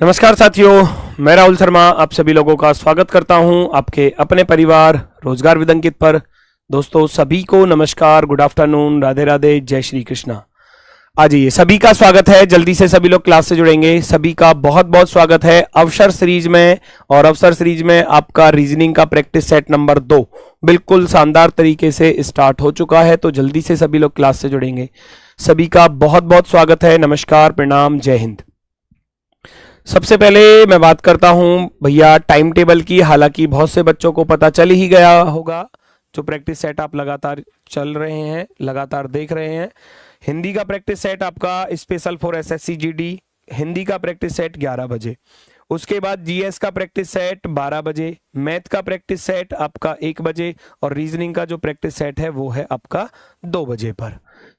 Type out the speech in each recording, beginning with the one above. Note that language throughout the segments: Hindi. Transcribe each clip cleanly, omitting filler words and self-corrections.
नमस्कार साथियों, मैं राहुल शर्मा आप सभी लोगों का स्वागत करता हूं आपके अपने परिवार रोजगार विद अंकित पर। दोस्तों सभी को नमस्कार, गुड आफ्टरनून, राधे राधे, जय श्री कृष्णा। आज ये सभी का स्वागत है, जल्दी से सभी लोग क्लास से जुड़ेंगे। सभी का बहुत बहुत स्वागत है अवसर सीरीज में। और अवसर सीरीज में आपका रीजनिंग का प्रैक्टिस सेट नंबर 2 बिल्कुल शानदार तरीके से स्टार्ट हो चुका है, तो जल्दी से सभी लोग क्लास से जुड़ेंगे। सभी का बहुत बहुत स्वागत है, नमस्कार, प्रणाम, जय हिंद। सबसे पहले मैं बात करता हूं भैया टाइम टेबल की। हालांकि बहुत से बच्चों को पता चल ही गया होगा, जो प्रैक्टिस सेट आप लगातार चल रहे हैं, लगातार देख रहे हैं। हिंदी का प्रैक्टिस सेट आपका special for SSC GD, Hindi का प्रैक्टिस सेट 11 बजे। उसके बाद जीएस का प्रैक्टिस सेट 12 बजे, मैथ का प्रैक्टिस सेट आपका 1 बजे और रीजनिंग का जो प्रैक्टिस सेट है वो है आपका 2 बजे पर।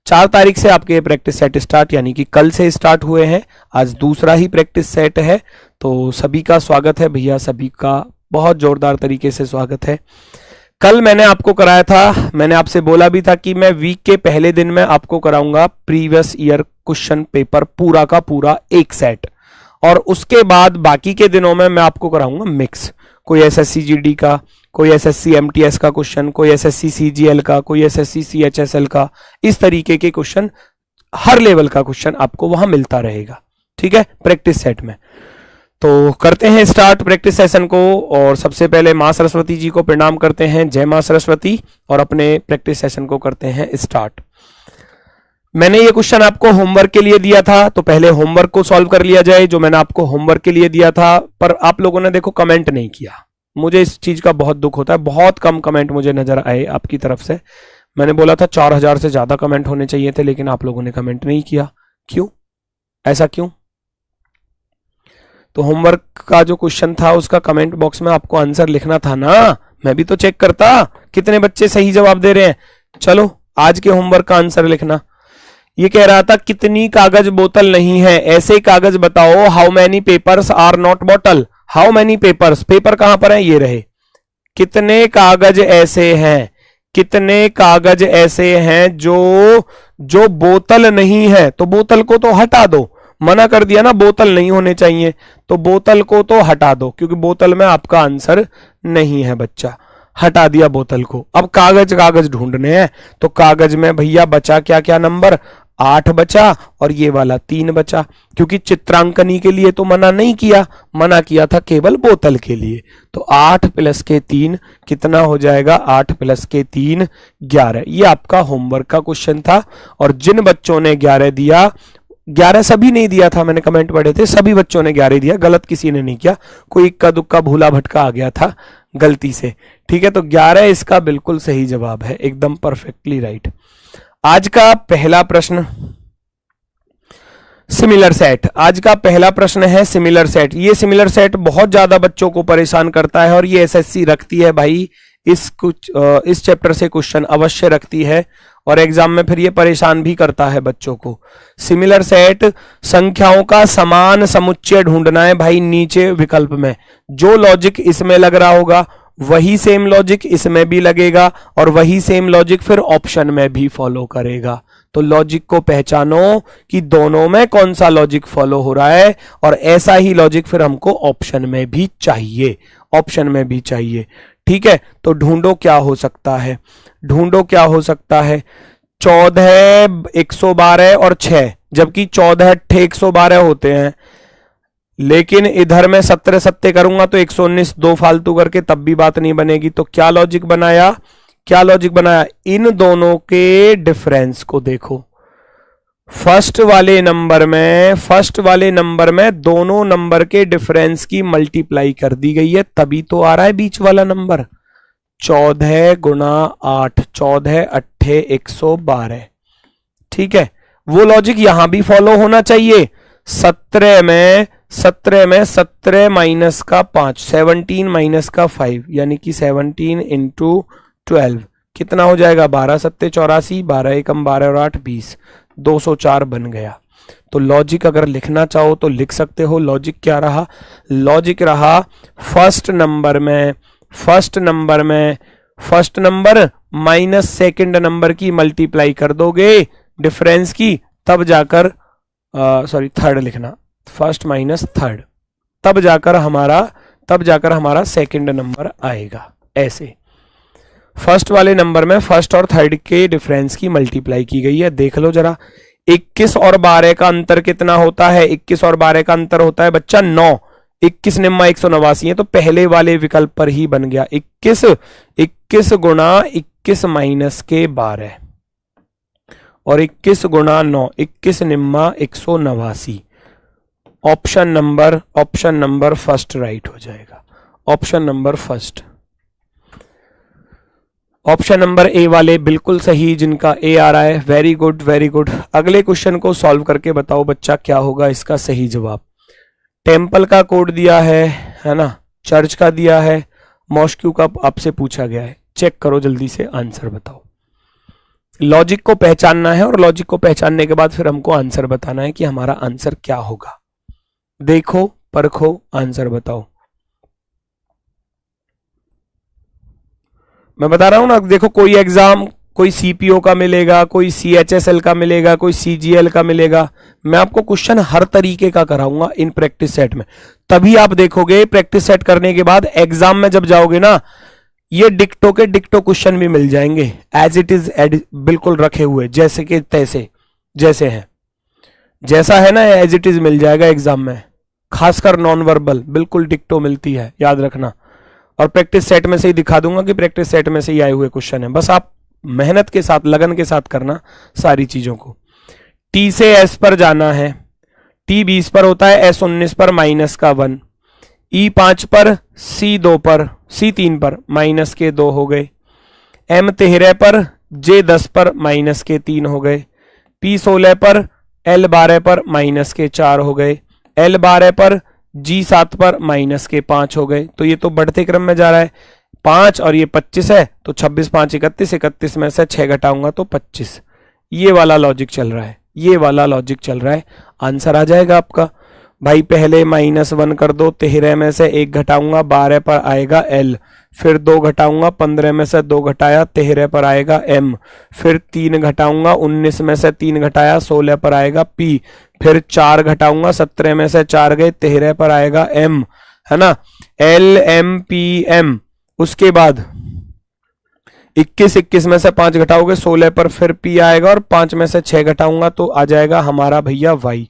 4 तारीख से आपके प्रैक्टिस सेट स्टार्ट, यानी कि कल से स्टार्ट हुए हैं। आज दूसरा ही प्रैक्टिस सेट है, तो सभी का स्वागत है भैया, सभी का बहुत जोरदार तरीके से स्वागत है। कल मैंने आपको कराया था, मैंने आपसे बोला भी था कि मैं वीक के पहले दिन में आपको कराऊंगा प्रीवियस ईयर क्वेश्चन पेपर पूरा का पूरा एक सेट, और उसके बाद बाकी के दिनों में मैं आपको कराऊंगा मिक्स। कोई एसएससी जीडी का, कोई एसएससी एमटीएस का क्वेश्चन, कोई एसएससी सीजीएल का, कोई एसएससी सीएचएसएल का, इस तरीके के क्वेश्चन, हर लेवल का क्वेश्चन आपको वहां मिलता रहेगा। ठीक है, प्रैक्टिस सेट में। तो करते हैं स्टार्ट प्रैक्टिस सेशन को। और सबसे पहले मां सरस्वती जी को प्रणाम करते हैं, जय मां सरस्वती, और अपने प्रैक्टिस सेशन को करते हैं स्टार्ट। मैंने ये क्वेश्चन आपको होमवर्क के लिए दिया था, तो पहले होमवर्क को सॉल्व कर लिया जाए, जो मैंने आपको होमवर्क के लिए दिया था। पर आप लोगों ने देखो कमेंट नहीं किया, मुझे इस चीज का बहुत दुख होता है। बहुत कम कमेंट मुझे नजर आए आपकी तरफ से। मैंने बोला था 4000 से ज्यादा कमेंट होने चाहिए थे, लेकिन आप लोगों ने कमेंट नहीं किया। क्यों, ऐसा क्यों? तो होमवर्क का जो क्वेश्चन था उसका कमेंट बॉक्स में आपको आंसर लिखना था ना, मैं भी तो चेक करता कितने बच्चे सही जवाब दे रहे हैं। चलो आज के होमवर्क का आंसर लिखना। ये कह रहा था कितनी कागज बोतल नहीं है, ऐसे कागज बताओ। How many papers are not bottle. How many papers, paper कहां पर है, ये रहे। कितने कागज ऐसे हैं, कितने कागज ऐसे हैं जो बोतल नहीं है। तो बोतल को तो हटा दो, मना कर दिया ना, बोतल नहीं होने चाहिए, तो बोतल को तो हटा दो, क्योंकि बोतल में आपका आंसर नहीं है बच्चा। हटा दिया बोतल को। अब कागज कागज ढूंढने हैं, तो कागज में भैया बचा क्या क्या नंबर, 8 बचा और ये वाला 3 बचा, क्योंकि चित्रांकनी के लिए तो मना नहीं किया, मना किया था केवल बोतल के लिए। तो 8 + के 3 कितना हो जाएगा, 8 + के 3 11। ये आपका होमवर्क का क्वेश्चन था। और जिन बच्चों ने 11 दिया, 11 सभी नहीं दिया था, मैंने कमेंट पढ़े थे, सभी बच्चों ने 11 दिया, गलत किसी ने नहीं किया। कोई इक्का दुक्का भूला भटका आ गया था गलती से। ठीक है, तो 11 इसका बिल्कुल सही जवाब है, एकदम परफेक्टली राइट। आज का पहला प्रश्न सिमिलर सेट। आज का पहला प्रश्न है सिमिलर सेट। ये सिमिलर सेट बहुत ज्यादा बच्चों को परेशान करता है, और ये एसएससी रखती है भाई, इस चैप्टर से क्वेश्चन अवश्य रखती है, और एग्जाम में फिर ये परेशान भी करता है बच्चों को। सिमिलर सेट, संख्याओं का समान समुच्चय ढूंढना है भाई। नीचे विकल्प में जो लॉजिक इसमें लग रहा होगा वही सेम लॉजिक इसमें भी लगेगा, और वही सेम लॉजिक फिर ऑप्शन में भी फॉलो करेगा। तो लॉजिक को पहचानो कि दोनों में कौन सा लॉजिक फॉलो हो रहा है, और ऐसा ही लॉजिक फिर हमको ऑप्शन में भी चाहिए, ऑप्शन में भी चाहिए। ठीक है, तो ढूंढो क्या हो सकता है, ढूंढो क्या हो सकता है। 14, 112 और 6, जबकि 14 8 112 होते हैं, लेकिन इधर मैं 17 सत्ते करूंगा तो 119, 2 फालतू करके तब भी बात नहीं बनेगी। तो क्या लॉजिक बनाया, क्या लॉजिक बनाया, इन दोनों के डिफरेंस को देखो। फर्स्ट वाले नंबर में दोनों नंबर के डिफरेंस की मल्टीप्लाई कर दी गई है, तभी तो आ रहा है बीच वाला नंबर। 14 × 8, 14 8 112। ठीक है, वो लॉजिक यहां भी फॉलो होना चाहिए। 17 में 17 माइनस का 5, 17 माइनस का 5, यानी कि 17 × 12 कितना हो जाएगा, 12 सत्ते 84, 12 एकम 12 और 8 20, 204 बन गया। तो लॉजिक अगर लिखना चाहो तो लिख सकते हो। लॉजिक क्या रहा, लॉजिक रहा first number minus second number की मल्टीप्लाई कर दोगे डिफरेंस की, तब जाकर थर्ड लिखना, फर्स्ट माइनस थर्ड। तब जाकर हमारा सेकंड नंबर आएगा। ऐसे फर्स्ट वाले नंबर में फर्स्ट और थर्ड के डिफरेंस की मल्टीप्लाई की गई है। देख लो जरा, 21 और 12 का अंतर कितना होता है? 21 और 12 का अंतर होता है बच्चा 9। 21 निम्मा 189 है, तो पहले वाले विकल्प पर ही बन गया 21 गुणा 21 माइनस के 12 और 21 गुणा 9, 21 निम्मा 189। ऑप्शन नंबर फर्स्ट राइट हो जाएगा। Option number first, option number A वाले बिल्कुल सही, जिनका ए आ रहा है। Very good very good. अगले क्वेश्चन को सॉल्व करके बताओ बच्चा क्या होगा इसका सही जवाब। टेम्पल का कोड दिया है ना, चर्च का दिया है, मॉस्क्यू का आपसे पूछा गया है। चेक करो जल्दी से, आंसर बताओ। लॉजिक को पहचानना है और लॉजिक को पहचानने के बाद फिर हमको आंसर बताना है कि हमारा आंसर क्या होगा। देखो, परखो, आंसर बताओ। मैं बता रहा हूं ना, देखो कोई एग्जाम, कोई सीपीओ का मिलेगा, कोई सीएचएसएल का मिलेगा, कोई सीजीएल का मिलेगा। मैं आपको क्वेश्चन हर तरीके का कराऊंगा इन प्रैक्टिस सेट में, तभी आप देखोगे प्रैक्टिस सेट करने के बाद एग्जाम में जब जाओगे ना, ये डिक्टो के डिक्टो क्वेश्चन भी मिल जाएंगे, एज इट इज बिल्कुल रखे हुए, जैसे के तैसे, जैसे हैं, जैसा है ना एज इट इज मिल जाएगा एग्जाम में। खासकर नॉन वर्बल बिल्कुल डिक्टो मिलती है, याद रखना। और प्रैक्टिस सेट में से ही दिखा दूंगा कि प्रैक्टिस सेट में से ही आए हुए क्वेश्चन है। बस आप मेहनत के साथ, लगन के साथ करना सारी चीजों को। टी से एस पर जाना है, टी 20 पर होता है, एस 19 पर माइनस का 1, ई 5 पर, सी 2 पर, सी 3 पर माइनस के 2 हो गए, एम 13 पर, जे 10 पर माइनस के 3 हो गए, पी 16 पर, एल 12 पर माइनस के 4 हो गए, एल 12 पर, जी 7 पर माइनस के 5 हो गए। तो ये तो बढ़ते क्रम में जा रहा है, 5 और ये 25 है, तो 26 5 31, 31 में से 6 घटाऊंगा तो 25। ये वाला लॉजिक चल रहा है, ये वाला लॉजिक चल रहा है। आंसर आ जाएगा आपका। भाई पहले -1 कर दो, 13 में से 1 घटाऊंगा, 12 पर आएगा एल, फिर 2 घटाऊंगा, 15 में से 2 घटाया, 13 पर आएगा एम, फिर 3 घटाऊंगा, 19 में से 3 घटाया, 16 पर आएगा पी, फिर 4 घटाऊंगा, 17 में से 4 गए, 13 पर आएगा एम, है ना, एल एम पी एम। उसके बाद 21 में से 5 घटाओगे, 16 पर फिर पी आएगा, और 5 में से 6 घटाऊंगा तो आ जाएगा हमारा भैया Y.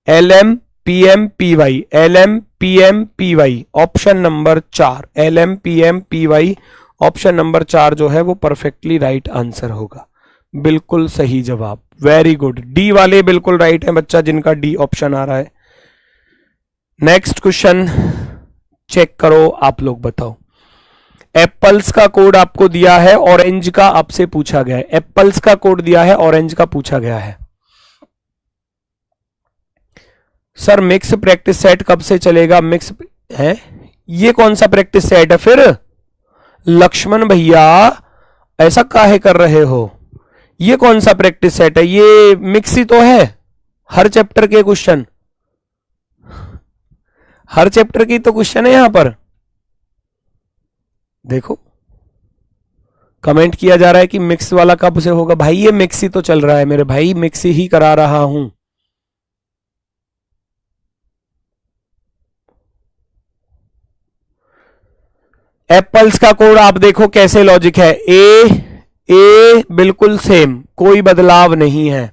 L M P M P Y, L M P M P Y, option number 4, L M P M P Y, option number 4 जो है वो परफेक्टली राइट आंसर होगा। बिल्कुल सही जवाब, वेरी गुड। डी वाले बिल्कुल राइट है बच्चा, जिनका डी ऑप्शन आ रहा है। नेक्स्ट क्वेश्चन चेक करो, आप लोग बताओ। एप्पल्स का कोड आपको दिया है, ऑरेंज का आपसे पूछा गया है। एप्पल्स का कोड दिया है, ऑरेंज का पूछा गया है। सर मिक्स प्रैक्टिस सेट कब से चलेगा? मिक्स है, ये कौन सा प्रैक्टिस सेट है फिर? लक्ष्मण भैया ऐसा काहे कर रहे हो? ये कौन सा प्रैक्टिस सेट है? ये मिक्स ही तो है, हर चैप्टर के क्वेश्चन, हर चैप्टर की तो क्वेश्चन है यहां पर। देखो कमेंट किया जा रहा है कि मिक्स वाला कब से होगा। भाई ये मिक्स ही तो चल रहा है मेरे भाई, मिक्स ही करा रहा हूं। एप्पल्स का कोड आप देखो कैसे लॉजिक है, ए बिल्कुल सेम, कोई बदलाव नहीं है,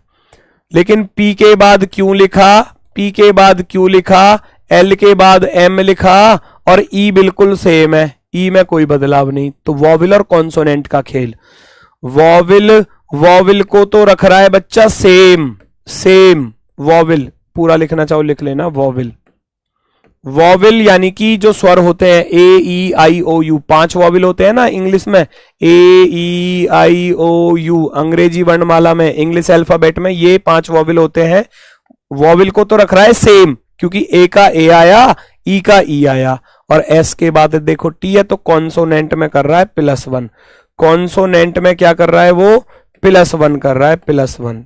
लेकिन पी के बाद क्यों लिखा, पी के बाद क्यों लिखा, एल के बाद एम लिखा, और ई बिल्कुल सेम है, ई में कोई बदलाव नहीं। तो वॉविल और कॉन्सोनेंट का खेल। वॉविल को तो रख रहा है बच्चा सेम वॉविल, पूरा लिखना चाहो लिख लेना, वॉविल यानी कि जो स्वर होते हैं ए ई आई ओ यू, 5 वॉविल होते हैं ना इंग्लिश में, ए ई आई ओ यू, अंग्रेजी वर्णमाला में, इंग्लिश अल्फाबेट में ये 5 वॉविल होते हैं। वॉविल को तो रख रहा है सेम, क्योंकि ए का ए आया, ई का ई आया, और एस के बाद देखो टी है, तो कॉन्सोनेंट में कर रहा है +1, कॉन्सोनेंट में क्या कर रहा है वो, +1 कर रहा है, +1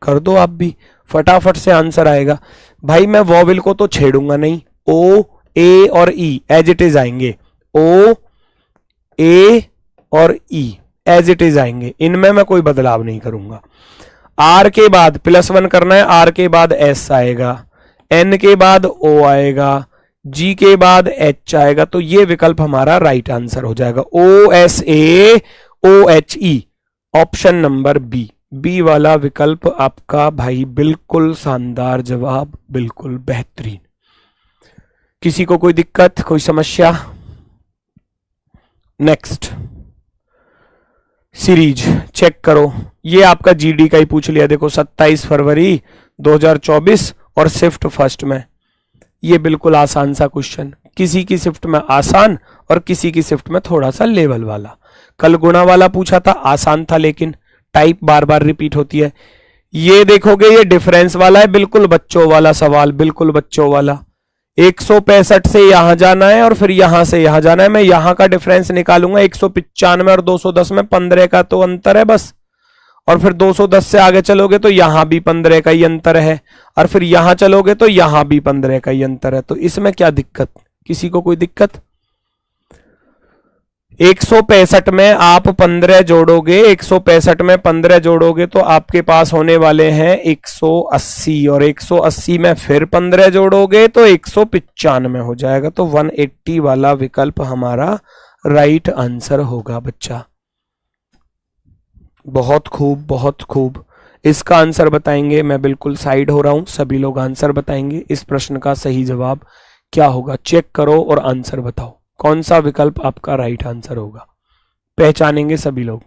कर दो आप भी, फटाफट से आंसर आएगा। भाई मैं वॉविल को तो छेड़ूंगा नहीं, ओ ए और ई एज इट इज आएंगे, ओ ए और ई एज इट इज आएंगे, इनमें मैं कोई बदलाव नहीं करूंगा। आर के बाद +1 करना है, आर के बाद एस आएगा, एन के बाद ओ आएगा, जी के बाद एच आएगा, तो ये विकल्प हमारा राइट आंसर हो जाएगा। OSAOHE, option number B, B वाला विकल्प आपका भाई बिल्कुल शानदार जवाब, बिल्कुल बेहतरीन। किसी को कोई दिक्कत, कोई समस्या? नेक्स्ट सीरीज चेक करो, ये आपका जीडी का ही पूछ लिया। देखो 27 फरवरी 2024 और शिफ्ट फर्स्ट में, ये बिल्कुल आसान सा क्वेश्चन, किसी की शिफ्ट में आसान और किसी की शिफ्ट में थोड़ा सा लेवल वाला। कल गुणा वाला पूछा था, आसान था लेकिन टाइप बार बार रिपीट होती है। ये देखोगे ये डिफरेंस वाला है, बिल्कुल बच्चों वाला सवाल, बिल्कुल बच्चों वाला। 165 से यहां जाना है और फिर यहां से यहां जाना है, मैं यहां का डिफरेंस निकालूंगा। 195 और 210 में 15 का तो अंतर है बस, और फिर 210 से आगे चलोगे तो यहां भी 15 का ही अंतर है, और फिर यहां चलोगे तो यहां भी 15 का ही अंतर है। तो इसमें क्या दिक्कत, किसी को कोई दिक्कत? 165 में आप 15 जोड़ोगे, 165 में 15 जोड़ोगे तो आपके पास होने वाले हैं 180, और 180 में फिर 15 जोड़ोगे तो 195 हो जाएगा। तो 180 वाला विकल्प हमारा राइट आंसर होगा बच्चा। बहुत खूब, बहुत खूब। इसका आंसर बताएंगे, मैं बिल्कुल साइड हो रहा हूं, सभी लोग आंसर बताएंगे। इस प्रश्न का सही जवाब क्या होगा चेक करो और आंसर बताओ, कौन सा विकल्प आपका राइट आंसर होगा, पहचानेंगे सभी लोग।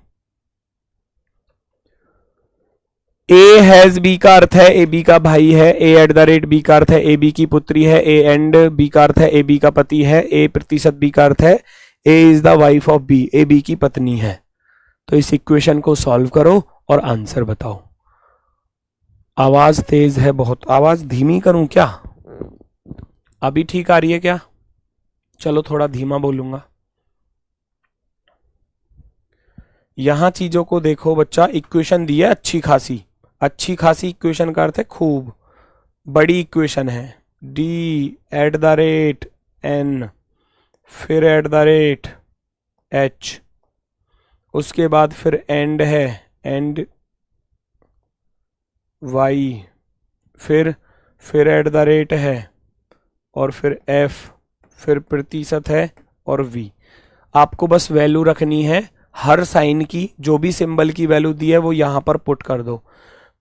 ए हैज बी का अर्थ है ए बी का भाई है, ए एट द रेट बी का अर्थ है ए बी की पुत्री है, ए एंड बी का अर्थ है ए बी का पति है, ए प्रतिशत बी का अर्थ है A is the wife of B, A B की पत्नी है। तो इस इक्वेशन को सॉल्व करो और आंसर बताओ। आवाज तेज है बहुत, आवाज धीमी करूं क्या? अभी ठीक आ रही है क्या? चलो थोड़ा धीमा बोलूंगा। यहां चीजों को देखो बच्चा, इक्वेशन दी है अच्छी खासी, अच्छी खासी इक्वेशन का अर्थ है खूब बड़ी इक्वेशन है। D at the rate N, फिर एट द रेट एच, उसके बाद फिर एंड है एंड वाई, फिर एट द रेट है और फिर एफ, फिर प्रतिशत है और वी। आपको बस वैल्यू रखनी है हर साइन की, जो भी सिंबल की वैल्यू दी है वो यहां पर पुट कर दो।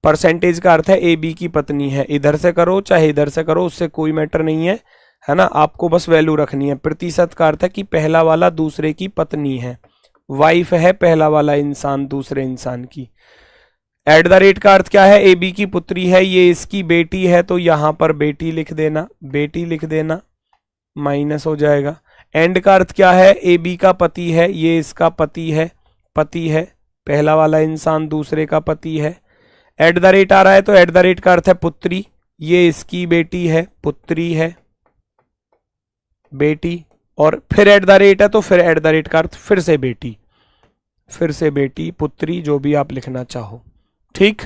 परसेंटेज का अर्थ है ए बी की पत्नी है, इधर से करो चाहे इधर से करो उससे कोई मैटर नहीं है, है ना। आपको बस वैल्यू रखनी है। प्रतिशत का अर्थ है कि पहला वाला दूसरे की पत्नी है, वाइफ है पहला वाला इंसान दूसरे इंसान की। एट द रेट का अर्थ क्या है, ए बी की पुत्री है, ये इसकी बेटी है तो यहां पर बेटी लिख देना, बेटी लिख देना, माइनस हो जाएगा। एंड का अर्थ क्या है, ए बी का पति है, ये इसका पति है, पति है पहला वाला इंसान दूसरे का पति है। एट द रेट आ रहा है तो एट द रेट का अर्थ है पुत्री, ये इसकी बेटी है, पुत्री है बेटी, और फिर एट द रेट है तो फिर एट द रेट का अर्थ फिर से बेटी, फिर से बेटी पुत्री, जो भी आप लिखना चाहो। ठीक,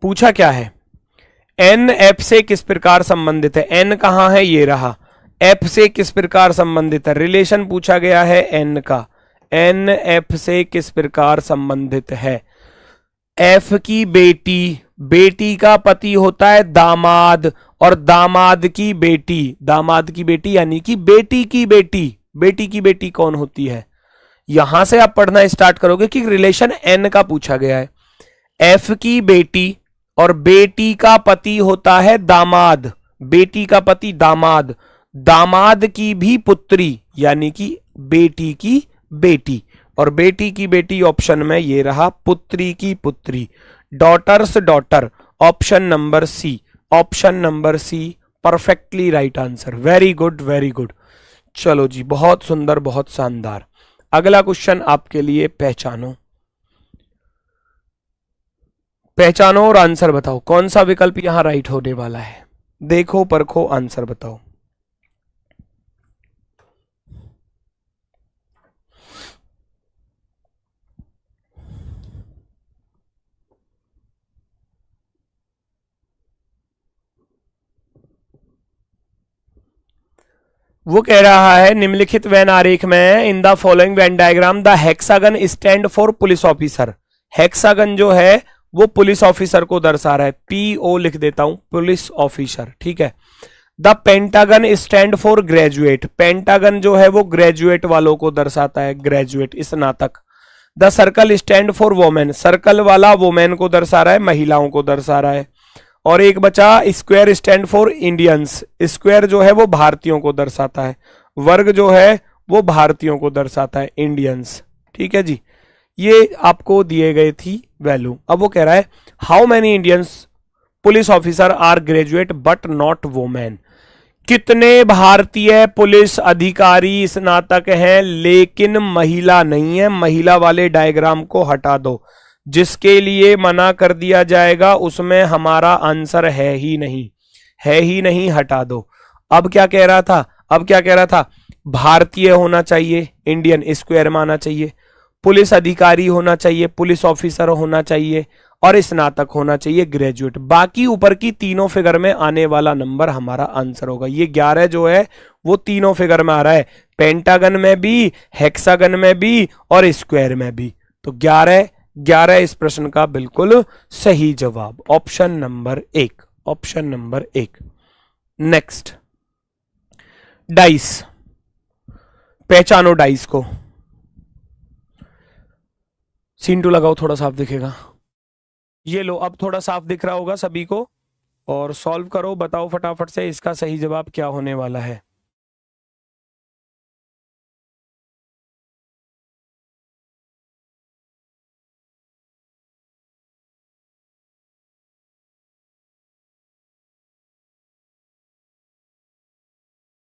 पूछा क्या है, एन एफ से किस प्रकार संबंधित है। एन कहां है, ये रहा। एफ से किस प्रकार संबंधित है, रिलेशन पूछा गया है एन का। एन एफ से किस प्रकार संबंधित है। एफ की बेटी, बेटी का पति होता है दामाद, और दामाद की बेटी, दामाद की बेटी यानी कि बेटी की बेटी, बेटी की बेटी कौन होती है। यहां से आप पढ़ना स्टार्ट करोगे कि रिलेशन एन का पूछा गया है। एफ की बेटी और बेटी का पति होता है दामाद, बेटी का पति दामाद, दामाद की भी पुत्री यानी कि बेटी की बेटी, और बेटी की बेटी ऑप्शन में ये रहा, पुत्री की पुत्री, daughter's daughter, option number C, option number C perfectly right answer. Very good very good. चलो जी, बहुत सुंदर बहुत शानदार। अगला क्वेश्चन आपके लिए, पहचानो, पहचानो और आंसर बताओ कौन सा विकल्प यहां राइट होने वाला है। देखो परखो आंसर बताओ। वो कह रहा है निम्नलिखित वेन आरेख में in the following Venn diagram the hexagon stand for police officer. Hexagon जो है वो पुलिस ऑफिसर को दर्शा रहा है, PO लिख देता हूं, पुलिस ऑफिसर, ठीक है। The pentagon stand for graduate, pentagon जो है वो ग्रेजुएट वालों को दर्शाता है, ग्रेजुएट स्नातक। The circle stand for women, circle वाला वोमेन को दर्शा रहा है, महिलाओं को दर्शा रहा है। और एक बचा square stand for Indians, square जो है वो भारतीयों को दर्शाता है, वर्ग जो है वो भारतीयों को दर्शाता है, इंडियंस। ठीक है जी, ये आपको दिए गए थी वैल्यू। अब वो कह रहा है how many Indians police officer are graduate but not women, कितने भारतीय पुलिस अधिकारी स्नातक हैं लेकिन महिला नहीं है। महिला वाले डायग्राम को हटा दो, जिसके लिए मना कर दिया जाएगा उसमें हमारा आंसर है ही नहीं, है ही नहीं, हटा दो। अब क्या कह रहा था, अब क्या कह रहा था, भारतीय होना चाहिए, इंडियन स्क्वायर में आना चाहिए, पुलिस अधिकारी होना चाहिए, पुलिस ऑफिसर होना चाहिए, और स्नातक होना चाहिए, ग्रेजुएट। बाकी ऊपर की तीनों फिगर में आने वाला नंबर हमारा आंसर होगा। ये 11 जो है वो तीनों फिगर में आ रहा है, पेंटागन में भी, हेक्सागन में भी और स्क्वायर में भी। तो 11 इस प्रश्न का बिल्कुल सही जवाब, option number 1, option number 1। Next, dice, पहचानो डाइस को। सीन 2 लगाओ, थोड़ा साफ दिखेगा। ये लो, अब थोड़ा साफ दिख रहा होगा सभी को, और सॉल्व करो, बताओ फटाफट से इसका सही जवाब क्या होने वाला है।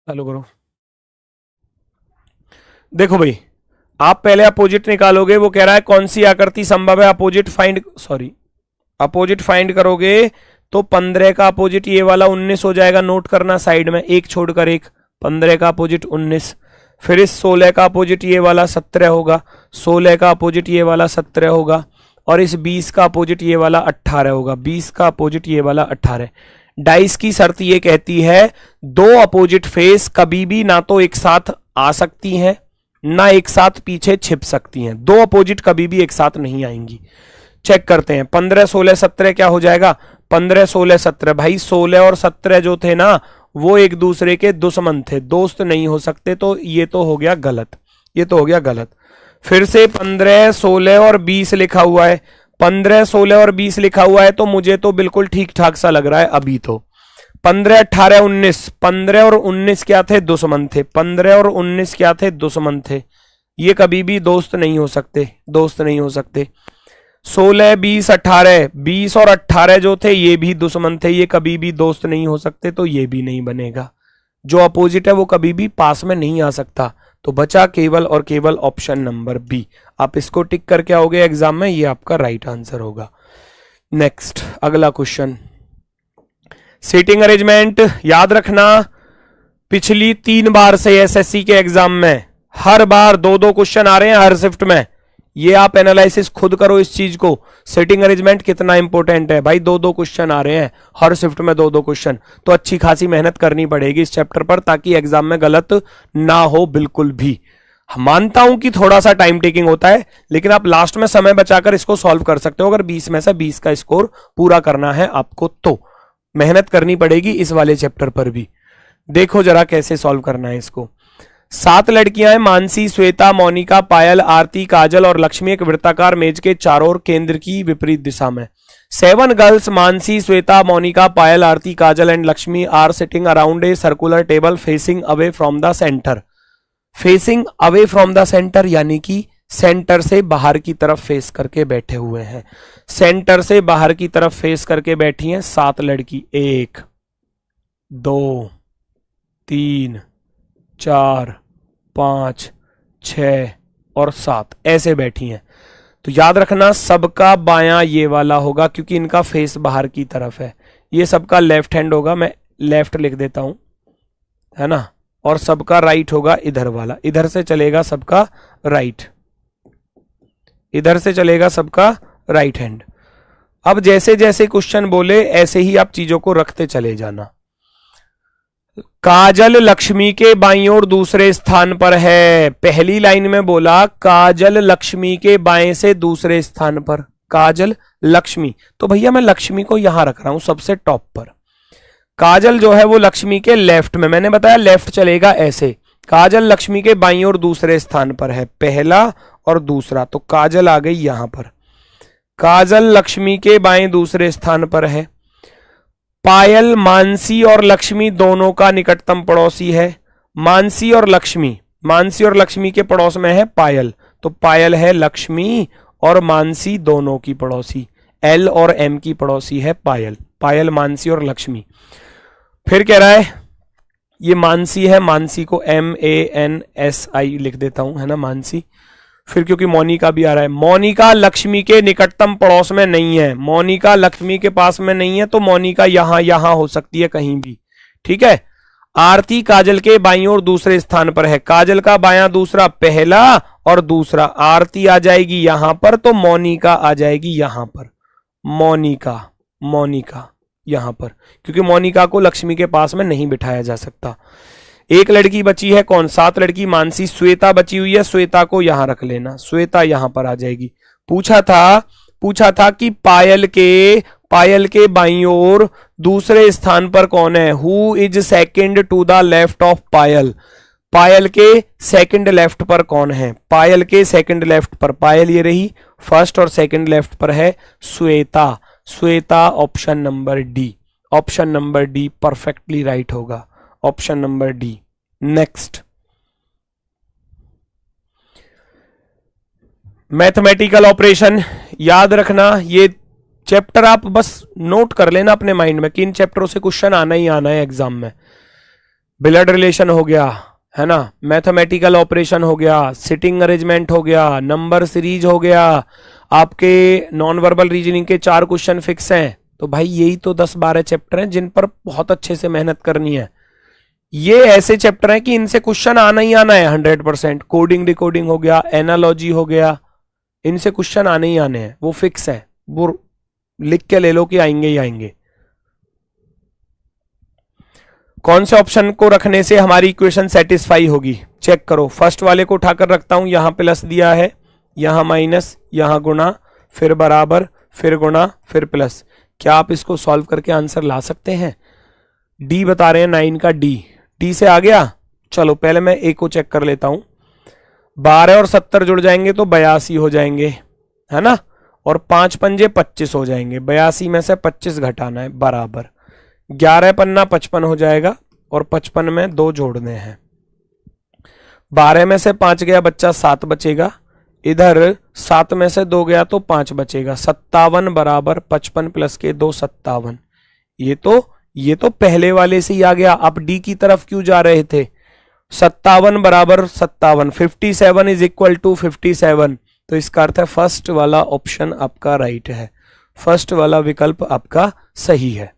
चालू करो। देखो भाई, आप पहले अपोजिट निकालोगे, वो कह रहा है कौन सी आकृति संभव है, opposite find, sorry opposite find करोगे तो 15 का अपोजिट ये वाला 19 हो जाएगा, नोट करना साइड में, एक छोड़कर एक, 15 का अपोजिट 19। फिर इस 16 का अपोजिट ये वाला 17 होगा, 16 का अपोजिट ये वाला 17 होगा, और इस 20 का अपोजिट ये वाला 18 होगा, 20 का अपोजिट ये वाला 18। डाइस की शर्त ये कहती है दो अपोजिट फेस कभी भी ना तो एक साथ आ सकती हैं ना एक साथ पीछे छिप सकती हैं, दो अपोजिट कभी भी एक साथ नहीं आएंगी। चेक करते हैं, 15 16 17 क्या हो जाएगा, 15 16 17। भाई 16 और 17 जो थे ना वो एक दूसरे के दुश्मन थे, दोस्त नहीं हो सकते, तो ये तो हो गया गलत, ये तो हो गया गलत। फिर से 15 16 और 20 लिखा हुआ है, 15 16 और 20 लिखा हुआ है, तो मुझे तो बिल्कुल ठीक ठाक सा लग रहा है अभी तो। 15 18 19, 15 और 19 क्या थे, दुश्मन थे, 15 और 19 क्या थे, दुश्मन थे, ये कभी भी दोस्त नहीं हो सकते, दोस्त नहीं हो सकते। 16 20 18, 20 और 18 जो थे ये भी दुश्मन थे, ये कभी भी दोस्त नहीं हो सकते, तो ये भी नहीं बनेगा। जो अपोजिट है वो कभी भी पास में नहीं आ सकता, तो बचा केवल और केवल ऑप्शन नंबर बी। आप इसको टिक करके आओगे एग्जाम में, ये आपका राइट आंसर होगा। नेक्स्ट, अगला क्वेश्चन, सीटिंग अरेंजमेंट। याद रखना पिछली 3 बार से एसएससी के एग्जाम में हर बार 2-2 क्वेश्चन आ रहे हैं हर शिफ्ट में, ये आप एनालिसिस खुद करो इस चीज को, सीटिंग अरेंजमेंट कितना इंपॉर्टेंट है। भाई 2-2 क्वेश्चन आ रहे हैं हर शिफ्ट में, 2-2 क्वेश्चन, तो अच्छी खासी मेहनत करनी पड़ेगी इस चैप्टर पर ताकि एग्जाम में गलत ना हो बिल्कुल भी। मानता हूं कि थोड़ा सा टाइम टेकिंग होता है, लेकिन आप लास्ट में समय बचाकर इसको सॉल्व कर सकते हो, अगर 20 में से 20 का स्कोर पूरा करना है आपको तो मेहनत करनी पड़ेगी इस वाले चैप्टर पर भी। देखो जरा कैसे सॉल्व करना है इसको। 7 लड़कियां हैं, मानसी श्वेता मोनिका पायल आरती काजल और लक्ष्मी, एक वृत्ताकार मेज के चारों ओर केंद्र की विपरीत दिशा में। 7 girls Mansi Shweta Monika Payal Aarti Kajal and Lakshmi are sitting around a circular table facing away from the centre. Facing away from the centre यानी कि सेंटर से बाहर की तरफ फेस करके बैठे हुए हैं, सेंटर से बाहर की तरफ फेस करके बैठी हैं 7 लड़की, 1 2 3 4 5 6 और 7 ऐसे बैठी हैं। तो याद रखना सबका बायां ये वाला होगा क्योंकि इनका फेस बाहर की तरफ है, ये सबका लेफ्ट हैंड होगा, मैं लेफ्ट लिख देता हूं, है ना, और सबका राइट होगा इधर वाला, इधर से चलेगा सबका राइट, इधर से चलेगा सबका राइट हैंड। अब जैसे जैसे क्वेश्चन बोले ऐसे ही आप चीजों को रखते चले जाना। काजल लक्ष्मी के बाईं ओर दूसरे स्थान पर है, पहली लाइन में बोला काजल लक्ष्मी के बाएं से दूसरे स्थान पर, काजल लक्ष्मी, तो भैया मैं लक्ष्मी को यहां रख रहा हूं सबसे टॉप पर, काजल जो है वो लक्ष्मी के लेफ्ट में, मैंने बताया लेफ्ट चलेगा ऐसे, काजल लक्ष्मी के बाईं और दूसरे स्थान पर है, पहला और दूसरा, तो काजल आ गई यहां पर, काजल लक्ष्मी के बाएं दूसरे स्थान पर है। पायल मानसी और लक्ष्मी दोनों का निकटतम पड़ोसी है, मानसी और लक्ष्मी के पड़ोस में है पायल, तो पायल है लक्ष्मी और मानसी दोनों की पड़ोसी, एल और एम की पड़ोसी है पायल, पायल मानसी और लक्ष्मी। फिर कह रहा है ये मानसी है, मानसी को MANSI लिख देता हूं, है ना मानसी। फिर क्योंकि मोनिका भी आ रहा है, मोनिका लक्ष्मी के निकटतम पड़ोस में नहीं है, मोनिका लक्ष्मी के पास में नहीं है, तो मोनिका यहां हो सकती है कहीं भी, ठीक है। आरती काजल के बाईं और दूसरे स्थान पर है, काजल का बायां दूसरा पहला और दूसरा, आरती आ जाएगी यहां पर, तो मोनिका आ जाएगी यहां पर, मोनिका यहां पर, क्योंकि मोनिका को लक्ष्मी के पास में नहीं बिठाया जा सकता। एक लड़की बची है, कौन, 7 लड़की मानसी, श्वेता बची हुई है, श्वेता को यहां रख लेना, श्वेता यहां पर आ जाएगी। पूछा था कि पायल के बाईं ओर दूसरे स्थान पर कौन है, who is second to the left of Payal, Payal के सेकंड लेफ्ट पर कौन है, पायल के सेकंड लेफ्ट पर पायल ये रही, फर्स्ट और सेकंड लेफ्ट पर है Shweta, Shweta option number D perfectly right होगा, option number D. Next, mathematical operation याद रखना, ये चैप्टर आप बस नोट कर लेना अपने माइंड में कि इन चैप्टरों से क्वेश्चन आना ही आना है एग्जाम में। ब्लड रिलेशन हो गया, है ना, मैथमेटिकल ऑपरेशन हो गया, सिटिंग अरेंजमेंट हो गया, नंबर सीरीज हो गया, आपके नॉन वर्बल रीजनिंग के 4 क्वेश्चन फिक्स हैं। तो भाई यही तो 10-12 चैप्टर हैं जिन पर बहुत अच्छे से मेहनत करनी है। ये ऐसे चैप्टर हैं कि इनसे क्वेश्चन आना ही आना है 100%। कोडिंग डिकोडिंग हो गया, एनालॉजी हो गया, इनसे क्वेश्चन आने ही आने हैं, वो फिक्स है, वो लिख के ले लो कि आएंगे ही आएंगे। कौन से ऑप्शन को रखने से हमारी इक्वेशन सेटिस्फाई होगी, चेक करो। फर्स्ट वाले को उठाकर रखता हूं, यहां प्लस दिया है, यहां माइनस, यहां गुणा, फिर बराबर, फिर गुणा, फिर प्लस। क्या आप इसको सॉल्व करके आंसर ला सकते हैं? डी बता रहे हैं 9 का डी से आ गया। चलो पहले मैं ए को चेक कर लेता हूं। 12 और 70 जुड़ जाएंगे तो 82 हो जाएंगे, है ना, और 5 पंजे 25 हो जाएंगे। 82 में से 25 घटाना है, बराबर 11 पन्ना 55 हो जाएगा, और 55 में 2 जोड़ने हैं। 12 में से 5 गया बच्चा, 7 बचेगा, इधर 7 में से 2 गया तो 5 बचेगा। 57 बराबर 55 प्लस के 2 57। ये तो पहले वाले से ही आ गया। आप डी की तरफ क्यों जा रहे थे? 57 बराबर 57, 57 इज इक्वल टू 57। तो इसका अर्थ है फर्स्ट वाला ऑप्शन आपका राइट है, फर्स्ट वाला विकल्प आपका सही है।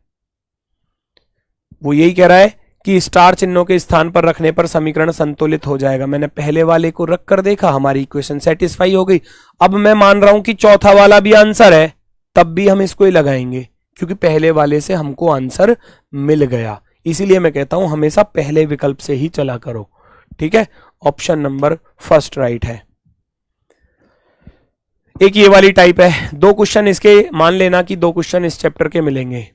वो यही कह रहा है कि स्टार चिन्हों के स्थान पर रखने पर समीकरण संतुलित हो जाएगा। मैंने पहले वाले को रख कर देखा, हमारी इक्वेशन सेटिस्फाई हो गई। अब मैं मान रहा हूं कि चौथा वाला भी आंसर है, तब भी हम इसको ही लगाएंगे, क्योंकि पहले वाले से हमको आंसर मिल गया। इसीलिए मैं कहता हूं हमेशा पहले विकल्प से ही चला करो, ठीक है। ऑप्शन नंबर फर्स्ट राइट है। एक ये वाली टाइप है, 2 क्वेश्चन इसके मान लेना कि 2 क्वेश्चन इस चैप्टर के मिलेंगे।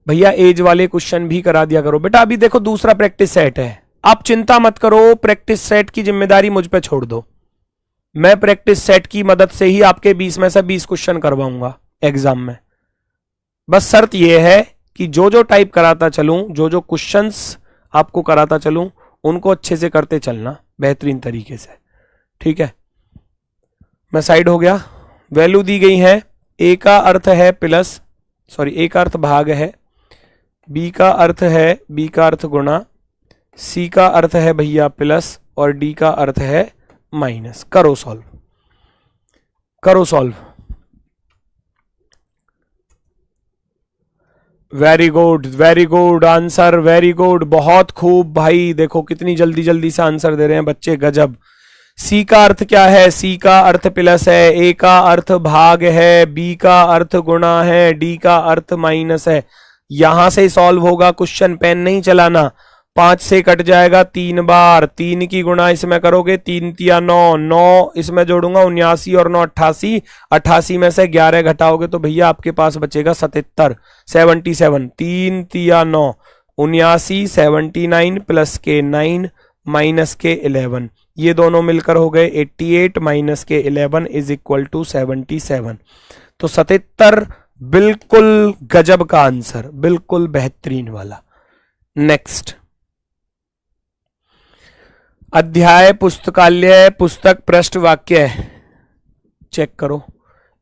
भैया एज वाले क्वेश्चन भी करा दिया करो। बेटा अभी देखो दूसरा प्रैक्टिस सेट है, आप चिंता मत करो, प्रैक्टिस सेट की जिम्मेदारी मुझ पे छोड़ दो। मैं प्रैक्टिस सेट की मदद से ही आपके 20 में से 20 क्वेश्चन करवाऊंगा एग्जाम में। बस शर्त यह है कि जो जो टाइप कराता चलूं, जो जो क्वेश्चंस आपको कराता चलूं, उनको अच्छे से करते चलना बेहतरीन तरीके से, ठीक है। मैं साइड हो गया। वैल्यू दी गई है, ए का अर्थ है प्लस, सॉरी ए का अर्थ भाग है, बी का अर्थ है, बी का अर्थ गुणा, सी का अर्थ है भैया प्लस, और डी का अर्थ है माइनस। करो सॉल्व, करो solve. Very good, very good answer, very good, बहुत खूब भाई। देखो कितनी जल्दी जल्दी से आंसर दे रहे हैं बच्चे, गजब। सी का अर्थ क्या है? सी का अर्थ प्लस है, ए का अर्थ भाग है, बी का अर्थ गुणा है, डी का अर्थ माइनस है। यहां से सॉल्व होगा क्वेश्चन, पेन नहीं चलाना। 5 से कट जाएगा 3 बार, 3 की गुणा इसमें करोगे 3 तिया 9, 9 इसमें जोड़ूंगा 79 और 9 88, 88 में से 11 घटाओगे तो भैया आपके पास बचेगा 77, 77, 3 तिया 9, 79, 79 प्लस के 9 माइनस के 11, ये दोनों मिलकर हो गए 88 माइनस के 11 इज इक्वल टू 77। तो 77 बिल्कुल गजब का आंसर, बिल्कुल बेहतरीन वाला। नेक्स्ट, अध्याय, पुस्तकालय, पुस्तक, पृष्ठ, वाक्य। चेक करो,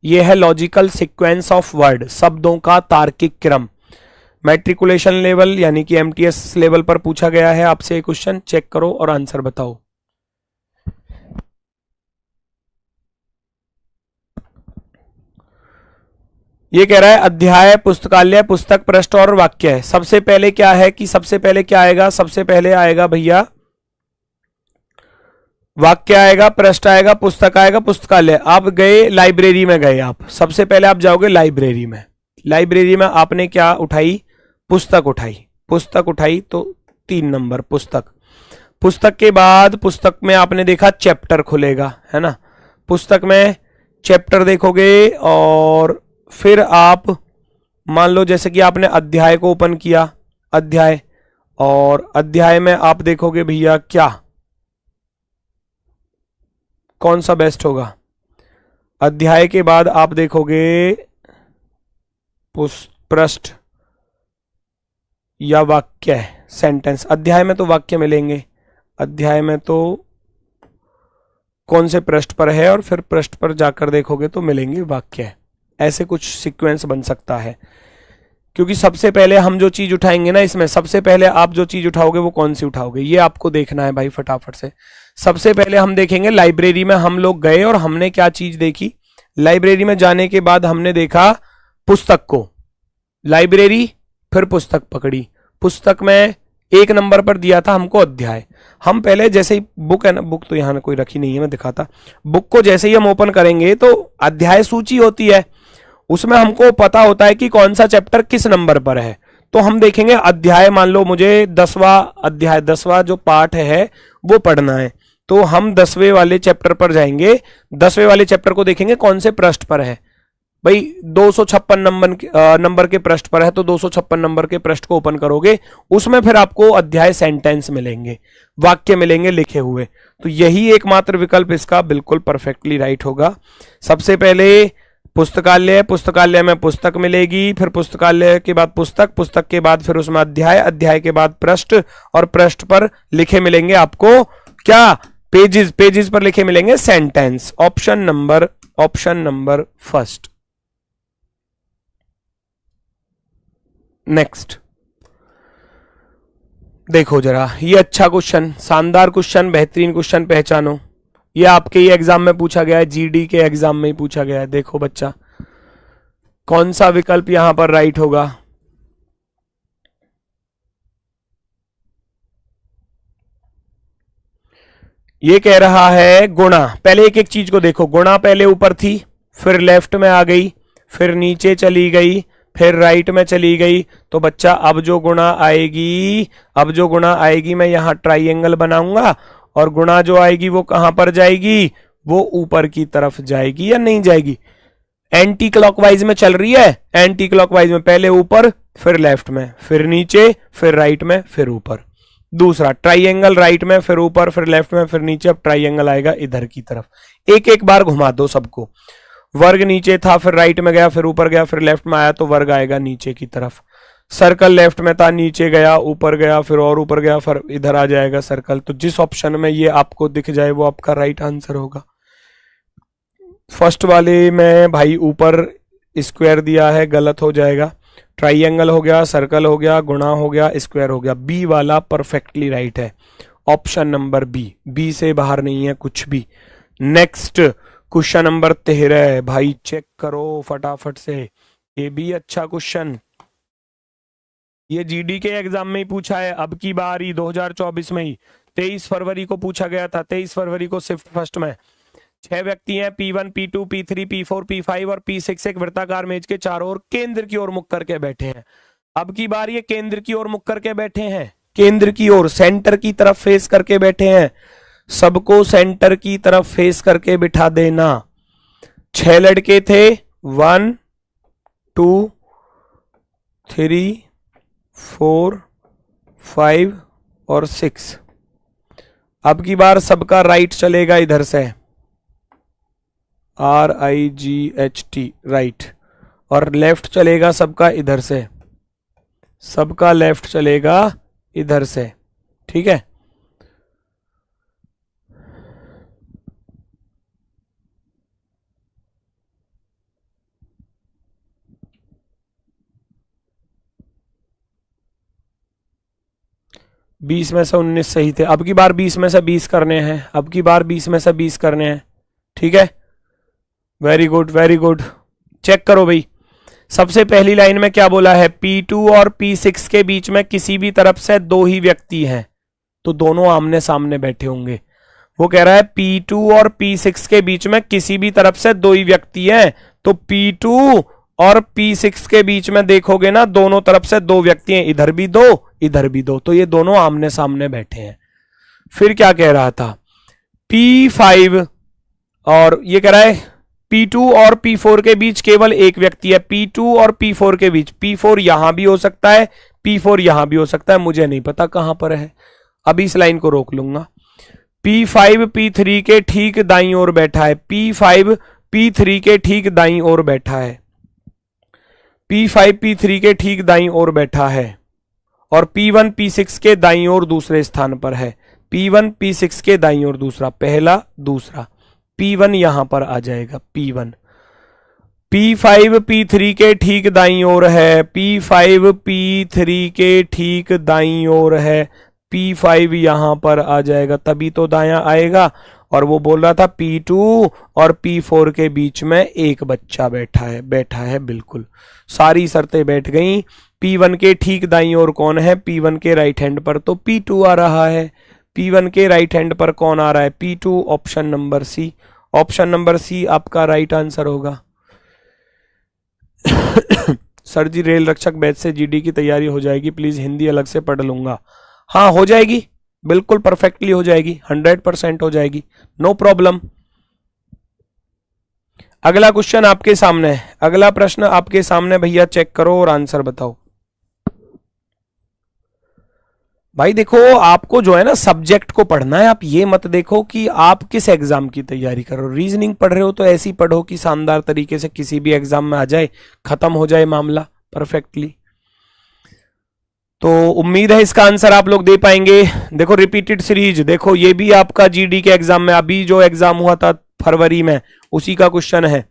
यह है लॉजिकल सीक्वेंस ऑफ वर्ड, शब्दों का तार्किक क्रम। मैट्रिकुलेशन लेवल यानी कि एमटीएस लेवल पर पूछा गया है आपसे क्वेश्चन। चेक करो और आंसर बताओ। ये कह रहा है अध्याय, पुस्तकालय, पुस्तक, पृष्ठ और वाक्य है। सबसे पहले क्या है कि सबसे पहले क्या आएगा, सबसे पहले आएगा भैया वाक्य आएगा, पृष्ठ आएगा, पुस्तक आएगा, पुस्तकालय। आप गए लाइब्रेरी में, गए आप, सबसे पहले आप जाओगे लाइब्रेरी में। लाइब्रेरी में आपने क्या उठाई, पुस्तक उठाई, पुस्तक उठाई तो 3 नंबर पुस्तक। पुस्तक के बाद पुस्तक में आपने देखा चैप्टर खुलेगा, है ना, पुस्तक में चैप्टर देखोगे और फिर आप मान लो जैसे कि आपने अध्याय को ओपन किया, अध्याय, और अध्याय में आप देखोगे भैया क्या, कौन सा बेस्ट होगा। अध्याय के बाद आप देखोगे पृष्ठ या वाक्य, सेंटेंस। अध्याय में तो वाक्य मिलेंगे, अध्याय में तो कौन से पृष्ठ पर है और फिर पृष्ठ पर जाकर देखोगे तो मिलेंगे वाक्य। ऐसे कुछ सीक्वेंस बन सकता है, क्योंकि सबसे पहले हम जो चीज उठाएंगे ना, इसमें सबसे पहले आप जो चीज उठाओगे वो कौन सी उठाओगे, ये आपको देखना है भाई फटाफट से। सबसे पहले हम देखेंगे लाइब्रेरी में हम लोग गए और हमने क्या चीज देखी। लाइब्रेरी में जाने के बाद हमने देखा पुस्तक को, लाइब्रेरी, फिर पुस्तक पकड़ी। पुस्तक में 1 नंबर पर दिया था हमको अध्याय। हम पहले जैसे ही बुक है ना, बुक तो यहाँ कोई रखी नहीं है, मैं दिखाता। बुक को जैसे ही हम ओपन करेंगे तो अध्याय सूची होती है, उसमें हमको पता होता है कि कौन सा चैप्टर किस नंबर पर है। तो हम देखेंगे अध्याय, मान लो मुझे 10वां अध्याय, 10वां जो पार्ट है वो पढ़ना है, तो हम 10वें वाले चैप्टर पर जाएंगे। 10वें वाले चैप्टर को देखेंगे कौन से पृष्ठ पर है। भाई 256 नंबर के पृष्ठ पर है तो 256 नंबर के पृष्ठ को ओपन करोगे, उसमें फिर आपको अध्याय, सेंटेंस मिलेंगे, वाक्य मिलेंगे लिखे हुए। तो यही एकमात्र विकल्प इसका बिल्कुल परफेक्टली राइट होगा। सबसे पहले पुस्तकालय, पुस्तकालय में पुस्तक मिलेगी, फिर पुस्तकालय के बाद पुस्तक, पुस्तक के बाद फिर उसमें अध्याय, अध्याय के बाद पृष्ठ, और पृष्ठ पर लिखे मिलेंगे आपको क्या, पेजेस, पेजेस पर लिखे मिलेंगे sentence. Option number first. Next देखो जरा, ये अच्छा क्वेश्चन, शानदार क्वेश्चन, बेहतरीन क्वेश्चन पहचानो। ये आपके ही एग्जाम में पूछा गया है, जीडी के एग्जाम में ही पूछा गया है। देखो बच्चा, कौन सा विकल्प यहां पर राइट होगा। ये कह रहा है गुणा। पहले एक एक चीज को देखो, गुणा पहले ऊपर थी, फिर लेफ्ट में आ गई, फिर नीचे चली गई, फिर राइट में चली गई। तो बच्चा अब जो गुणा आएगी, मैं यहां ट्राइंगल बनाऊंगा और गुणा जो आएगी वो कहां पर जाएगी, वो ऊपर की तरफ जाएगी या नहीं जाएगी। एंटी क्लॉकवाइज में चल रही है, एंटी क्लॉकवाइज में पहले ऊपर, फिर लेफ्ट में, फिर नीचे, फिर राइट में, फिर ऊपर। दूसरा ट्राइंगल, राइट में, फिर ऊपर, फिर लेफ्ट में, फिर नीचे। अब ट्राइंगल आएगा इधर की तरफ। एक एक बार घुमा दो सबको। वर्ग नीचे था, फिर राइट में गया, फिर ऊपर गया, फिर लेफ्ट में आया तो वर्ग आएगा नीचे की तरफ। सर्कल लेफ्ट में था, नीचे गया, ऊपर गया, फिर और ऊपर गया, फिर इधर आ जाएगा सर्कल। तो जिस ऑप्शन में ये आपको दिख जाए वो आपका राइट आंसर होगा। फर्स्ट वाले में भाई ऊपर स्क्वायर दिया है, गलत हो जाएगा। ट्राइंगल हो गया, सर्कल हो गया, गुणा हो गया, स्क्वायर हो गया। बी वाला परफेक्टली राइट है, ऑप्शन नंबर बी। बी से बाहर नहीं है कुछ भी। नेक्स्ट क्वेश्चन नंबर 13 भाई, चेक करो फटाफट से। ये भी अच्छा क्वेश्चन, ये जीडी के एग्जाम में ही पूछा है, अब की बारी 2024 में ही 23 फरवरी को पूछा गया था। 23 फरवरी को शिफ्ट फर्स्ट में 6 व्यक्ति हैं, P1, P2, P3, P4, P5 और P6 एक वृत्ताकार मेज के चारों ओर केंद्र की ओर मुख करके बैठे हैं। अब की बार ये केंद्र की ओर मुख करके बैठे हैं, केंद्र की ओर, सेंटर की तरफ फेस करके बैठे हैं, सबको सेंटर की तरफ फेस करके बिठा देना। 6 लड़के थे, 1 2 3 4 5 और 6। अब की बार सबका राइट चलेगा इधर से, RIGHT राइट, और लेफ्ट चलेगा सबका इधर से, सबका लेफ्ट चलेगा इधर से, ठीक है। बीस में से 19 सही थे। अब की बार 20 में से 20 करने हैं, अब की बार 20 में से 20 करने हैं, ठीक है। Very good very good. Check करो भाई, सबसे पहली लाइन में क्या बोला है, P2 और P6 के बीच में किसी भी तरफ से 2 ही व्यक्ति हैं, तो दोनों आमने सामने बैठे होंगे। वो कह रहा है P2 और P6 के बीच में किसी भी तरफ से 2 ही व्यक्ति हैं, तो P2 और P6 के बीच में देखोगे ना, दोनों तरफ से 2 व्यक्ति हैं, इधर भी 2 इधर भी 2, तो ये दोनों आमने सामने बैठे हैं। फिर क्या कह रहा था, P5 और ये कह रहा है P2 और P4 के बीच केवल एक व्यक्ति है, P2 और P4 के बीच, P4 यहां भी हो सकता है, P4 यहां भी हो सकता है, मुझे नहीं पता कहां पर है, अभी इस लाइन को रोक लूंगा। P5 P3 के ठीक दाईं ओर बैठा है, P5 P3 के ठीक दाईं ओर बैठा है, P5 P3 के ठीक दाईं ओर बैठा है, और P1 P6 के दाईं ओर दूसरे स्थान पर है, P1 P6 के दाईं ओर दूसरा, पहला दूसरा, P1 यहां पर आ जाएगा, P1। P5 P3 के ठीक दाईं ओर है, P5 P3 के ठीक दाईं ओर है, P5 यहां पर आ जाएगा, तभी तो दायां आएगा। और वो बोल रहा था P2 और P4 के बीच में एक बच्चा बैठा है बिल्कुल, सारी शर्तें बैठ गई। P1 के ठीक दाईं ओर कौन है, P1 के राइट हैंड पर तो P2 आ रहा है, P1 के राइट हैंड पर कौन आ रहा है, P2, option number C, option number C आपका राइट आंसर होगा। Sir ji rail Rakshak batch से GD की तैयारी हो जाएगी, प्लीज हिंदी अलग से पढ़ लूंगा। हाँ हो जाएगी, बिल्कुल परफेक्टली हो जाएगी, 100% हो जाएगी, नो प्रॉब्लम। अगला क्वेश्चन आपके सामने है, अगला प्रश्न आपके सामने, भैया चेक करो और आंसर बताओ। भाई देखो, आपको जो है ना सब्जेक्ट को पढ़ना है, आप ये मत देखो कि आप किस एग्जाम की तैयारी कर रहे हो। रीजनिंग पढ़ रहे हो तो ऐसी पढ़ो कि शानदार तरीके से किसी भी एग्जाम में आ जाए, खत्म हो जाए मामला परफेक्टली। तो उम्मीद है इसका आंसर आप लोग दे पाएंगे। देखो रिपीटेड सीरीज, देखो ये भी आपका GD के एग्जाम में, अभी जो एग्जाम हुआ था फरवरी में, उसी का क्वेश्चन है।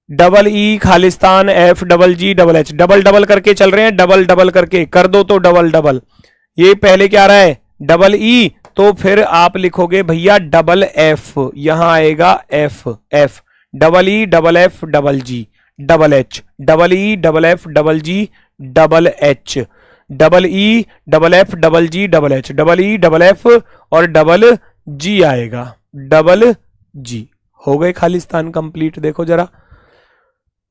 EE Khalistan FGGH, double double करके चल रहे हैं, डबल डबल करके कर दो तो डबल डबल। ये पहले क्या आ रहा है, EE, तो फिर आप लिखोगे भैया FF, यहां आएगा F, EE FF GGH, EE FF GGH, EE FF और G आएगा, G। हो गए खालिस्तान कंप्लीट। देखो जरा,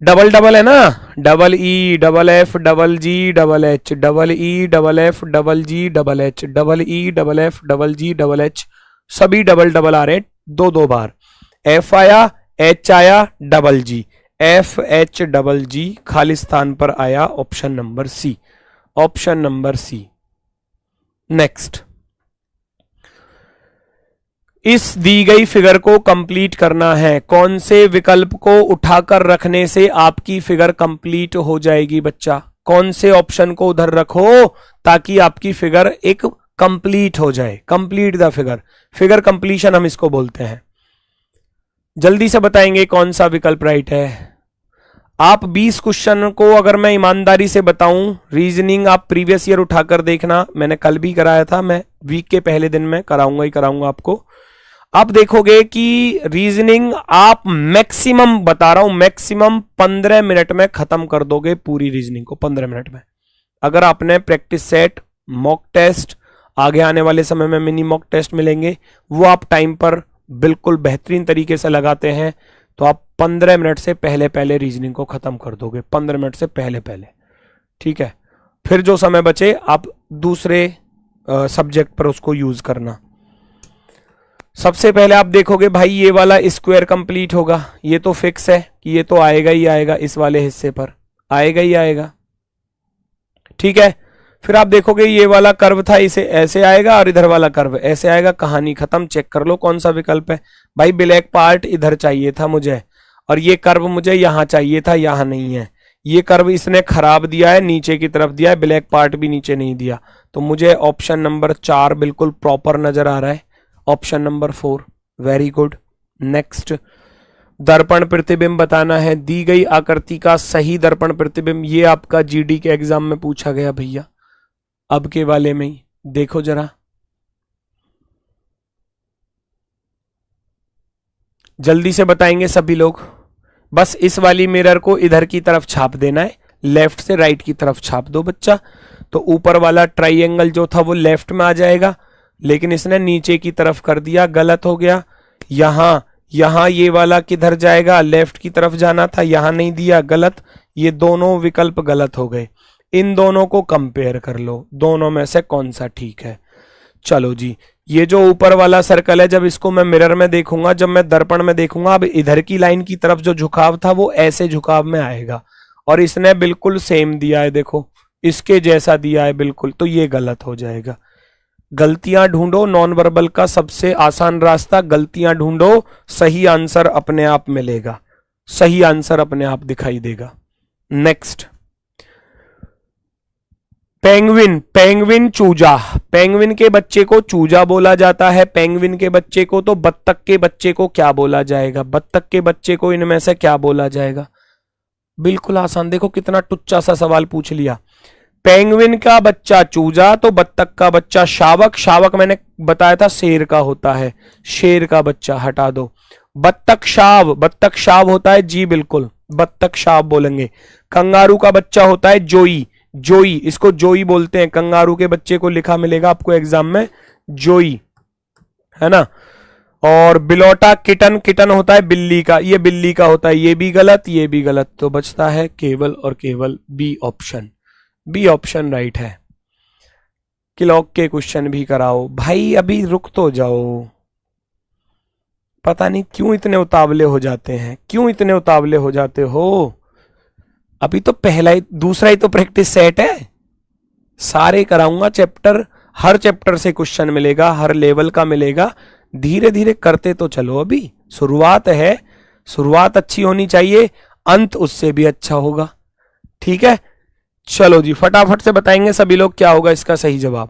डबल डबल है ना, EE FF GGH, EE FF GGH, EE FF GGH, सभी डबल डबल आ रहे हैं, 2-2 बार। F आया, H आया, G, FH खालिस्तान पर आया, option number C, option number C. Next, इस दी गई फिगर को कंप्लीट करना है, कौन से विकल्प को उठाकर रखने से आपकी फिगर कंप्लीट हो जाएगी बच्चा, कौन से ऑप्शन को उधर रखो ताकि आपकी फिगर एक कंप्लीट हो जाए, complete the figure, figure completion हम इसको बोलते हैं। जल्दी से बताएंगे कौन सा विकल्प राइट है। आप 20 क्वेश्चन को अगर मैं ईमानदारी से बताऊं, रीजनिंग आप प्रीवियस ईयर उठाकर देखना, मैंने कल भी कराया था, मैं वीक के पहले दिन में कराऊंगा ही कराऊंगा आपको। आप देखोगे कि रीजनिंग आप मैक्सिमम, बता रहा हूं मैक्सिमम 15 मिनट में खत्म कर दोगे पूरी रीजनिंग को, 15 मिनट में। अगर आपने प्रैक्टिस सेट, मॉक टेस्ट, आगे आने वाले समय में मिनी मॉक टेस्ट मिलेंगे, वो आप टाइम पर बिल्कुल बेहतरीन तरीके से लगाते हैं, तो आप 15 मिनट से पहले पहले रीजनिंग को खत्म कर दोगे, 15 मिनट से पहले पहले, ठीक है। फिर जो समय बचे आप दूसरे सब्जेक्ट पर उसको यूज करना। सबसे पहले आप देखोगे भाई ये वाला स्क्वायर कंप्लीट होगा, ये तो फिक्स है कि ये तो आएगा ही आएगा, इस वाले हिस्से पर आएगा ही आएगा, ठीक है। फिर आप देखोगे ये वाला कर्व था, इसे ऐसे आएगा और इधर वाला कर्व ऐसे आएगा, कहानी खत्म। चेक कर लो कौन सा विकल्प है। भाई ब्लैक पार्ट इधर चाहिए था मुझे, और ये कर्व मुझे यहां चाहिए था, यहां नहीं है। ये कर्व इसने खराब दिया है, नीचे की तरफ दिया है, ब्लैक पार्ट भी नीचे नहीं दिया। तो मुझे ऑप्शन नंबर 4 बिल्कुल प्रॉपर नजर आ रहा है। Option number 4, very good. Next, दर्पण प्रतिबिंब बताना है। दी गई आकृति का सही दर्पण प्रतिबिंब, ये आपका जीडी के एग्जाम में पूछा गया भैया, अब के वाले में ही देखो जरा। जल्दी से बताएंगे सभी लोग। बस इस वाली मिरर को इधर की तरफ छाप देना है, लेफ्ट से राइट की तरफ छाप दो बच्चा। तो ऊपर वाला ट्राइंगल जो था वो लेफ्ट में आ जाएगा, लेकिन इसने नीचे की तरफ कर दिया, गलत हो गया। यहां ये वाला किधर जाएगा, लेफ्ट की तरफ जाना था, यहां नहीं दिया, गलत। ये दोनों विकल्प गलत हो गए। इन दोनों को कंपेयर कर लो, दोनों में से कौन सा ठीक है। चलो जी, ये जो ऊपर वाला सर्कल है, जब इसको मैं मिरर में देखूंगा, जब मैं दर्पण में देखूंगा, अब इधर की लाइन की तरफ जो झुकाव था वो ऐसे झुकाव में आएगा, और इसने बिल्कुल सेम दिया है, देखो इसके जैसा दिया है बिल्कुल, तो ये गलत हो जाएगा। गलतियां ढूंढो, नॉन वर्बल का सबसे आसान रास्ता, गलतियां ढूंढो, सही आंसर अपने आप मिलेगा, सही आंसर अपने आप दिखाई देगा। नेक्स्ट, पेंगुइन, पेंगुइन चूजा, पेंगुइन के बच्चे को चूजा बोला जाता है, पेंगुइन के बच्चे को तो बत्तख के बच्चे को क्या बोला जाएगा, बत्तख के बच्चे को इनमें से क्या बोला जाएगा। बिल्कुल आसान, देखो कितना टुच्चा सा सवाल पूछ लिया। पेंगुइन का बच्चा चूजा तो बत्तख का बच्चा शावक, शावक मैंने बताया था शेर का होता है, शेर का बच्चा हटा दो। बत्तख शाव, बत्तख शाव होता है जी बिल्कुल, बत्तख शाव बोलेंगे। कंगारू का बच्चा होता है जोई, जोई, इसको जोई बोलते हैं। कंगारू के बच्चे को लिखा मिलेगा आपको एग्जाम में जोई, है ना। और बिलोटा किटन, किटन होता है बिल्ली का, ये बिल्ली का होता है, ये भी गलत, ये भी गलत। तो बचता है केवल और केवल B option, B option right है। क्लॉक के क्वेश्चन भी कराओ भाई, अभी रुक तो जाओ, पता नहीं क्यों इतने उतावले हो जाते हैं, क्यों इतने उतावले हो जाते हो। अभी तो पहला ही दूसरा ही तो प्रैक्टिस सेट है, सारे कराऊंगा चैप्टर, हर चैप्टर से क्वेश्चन मिलेगा, हर लेवल का मिलेगा। धीरे धीरे करते तो चलो, अभी शुरुआत है, शुरुआत अच्छी होनी चाहिए, अंत उससे भी अच्छा होगा, ठीक है। चलो जी, फटाफट से बताएंगे सभी लोग क्या होगा इसका सही जवाब।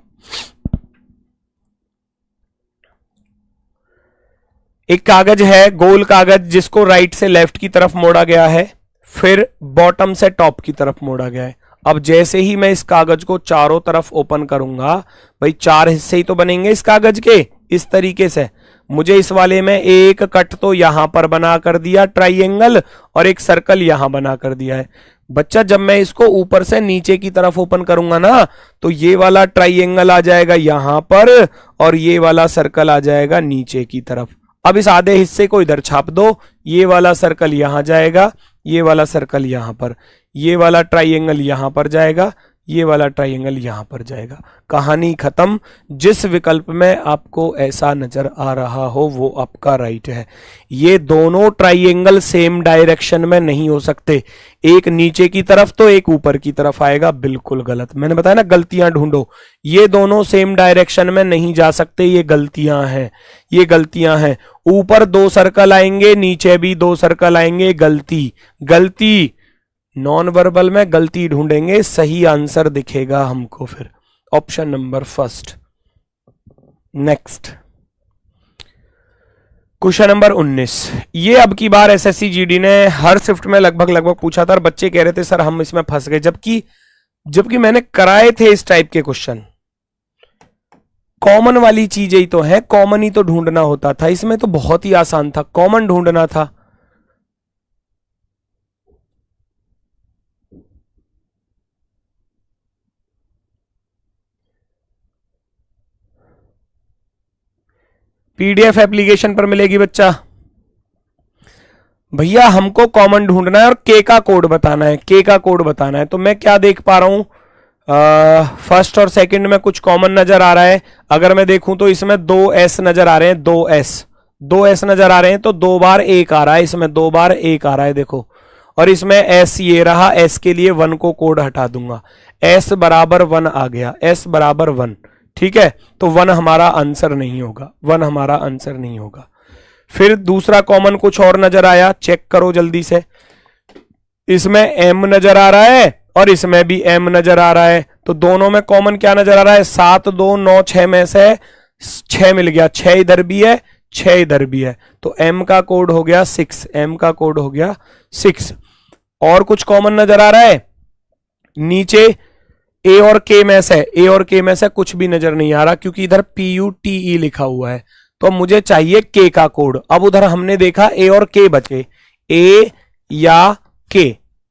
एक कागज है, गोल कागज, जिसको राइट से लेफ्ट की तरफ मोड़ा गया है, फिर बॉटम से टॉप की तरफ मोड़ा गया है। अब जैसे ही मैं इस कागज को चारों तरफ ओपन करूंगा, भाई 4 हिस्से ही तो बनेंगे इस कागज के, इस तरीके से। मुझे इस वाले में एक कट तो यहां पर बना कर दिया ट्राइंगल, और एक सर्कल यहां बना कर दिया है। बच्चा जब मैं इसको ऊपर से नीचे की तरफ ओपन करूंगा ना, तो ये वाला ट्राइंगल आ जाएगा यहां पर, और ये वाला सर्कल आ जाएगा नीचे की तरफ। अब इस आधे हिस्से को इधर छाप दो, ये वाला सर्कल यहां जाएगा, ये वाला सर्कल यहां पर, ये वाला ट्राइंगल यहां पर जाएगा, ये वाला ट्राइंगल यहां पर जाएगा, कहानी खत्म। जिस विकल्प में आपको ऐसा नजर आ रहा हो वो आपका राइट है। ये दोनों ट्राइंगल सेम डायरेक्शन में नहीं हो सकते, एक नीचे की तरफ तो एक ऊपर की तरफ आएगा, बिल्कुल गलत। मैंने बताया ना गलतियां ढूंढो, ये दोनों सेम डायरेक्शन में नहीं जा सकते, ये गलतियां हैं, ये गलतियां हैं। ऊपर 2 सर्कल आएंगे, नीचे भी 2 सर्कल आएंगे, गलती, गलती। नॉन वर्बल में गलती ढूंढेंगे, सही आंसर दिखेगा हमको फिर, option number first. Next, question number 19। ये अब की बार एसएससी जीडी ने हर शिफ्ट में लगभग पूछा था, और बच्चे कह रहे थे सर हम इसमें फंस गए, जबकि मैंने कराए थे इस टाइप के क्वेश्चन। कॉमन वाली चीजें ही तो है, कॉमन ही तो ढूंढना होता था, इसमें तो बहुत ही आसान था, कॉमन ढूंढना था। पीडीएफ एप्लीकेशन पर मिलेगी बच्चा। भैया हमको कॉमन ढूंढना है और के का कोड बताना है, के का कोड बताना है। तो मैं क्या देख पा रहा हूं, फर्स्ट और सेकंड में कुछ कॉमन नजर आ रहा है। अगर मैं देखूं तो इसमें 2s नजर आ रहे हैं, 2s नजर आ रहे हैं, तो 2 बार 1 आ रहा है, इसमें 2 बार 1 आ रहा है देखो। और इसमें s ये रहा, s के लिए 1 को कोड हटा दूंगा, s बराबर 1 आ गया, s बराबर 1। ठीक है, तो 1 हमारा आंसर नहीं होगा, 1 हमारा आंसर नहीं होगा। फिर दूसरा कॉमन कुछ और नजर आया, चेक करो जल्दी से। इसमें m नजर आ रहा है और इसमें भी m नजर आ रहा है, तो दोनों में कॉमन क्या नजर आ रहा है? 7 2 9 6 में से 6 मिल गया, 6 इधर भी है, 6 इधर भी है, तो m का कोड हो गया 6, m का कोड हो गया 6। और कुछ कॉमन नजर आ रहा है? नीचे a और k में से, a और k में से कुछ भी नजर नहीं आ रहा, क्योंकि इधर PUTE लिखा हुआ है, तो मुझे चाहिए k का कोड। अब उधर हमने देखा a और k बचे, a या k,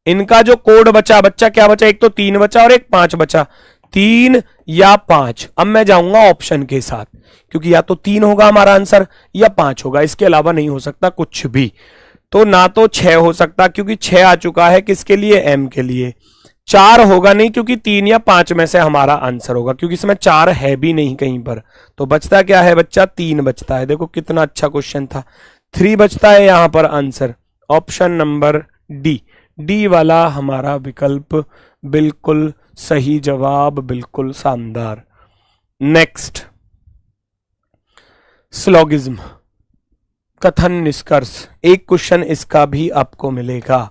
इनका जो कोड बचा क्या बचा? एक तो 3 बचा और एक 5 बचा, 3 या 5। अब मैं जाऊंगा ऑप्शन के साथ, क्योंकि या तो 3 होगा हमारा आंसर या 5 होगा, इसके अलावा नहीं हो सकता कुछ भी। तो ना तो 6 हो सकता, क्योंकि 6 आ चुका है किसके लिए? m के लिए। 4 होगा नहीं, क्योंकि 3 या 5 में से हमारा आंसर होगा, क्योंकि इसमें 4 है भी नहीं कहीं पर। तो बचता क्या है बच्चा? 3 बचता है। देखो कितना अच्छा क्वेश्चन था, 3 बचता है यहां पर आंसर। ऑप्शन नंबर डी वाला हमारा विकल्प बिल्कुल सही जवाब, बिल्कुल शानदार। नेक्स्ट, स्लॉगिज्म, कथन निष्कर्ष, एक क्वेश्चन इसका भी आपको मिलेगा।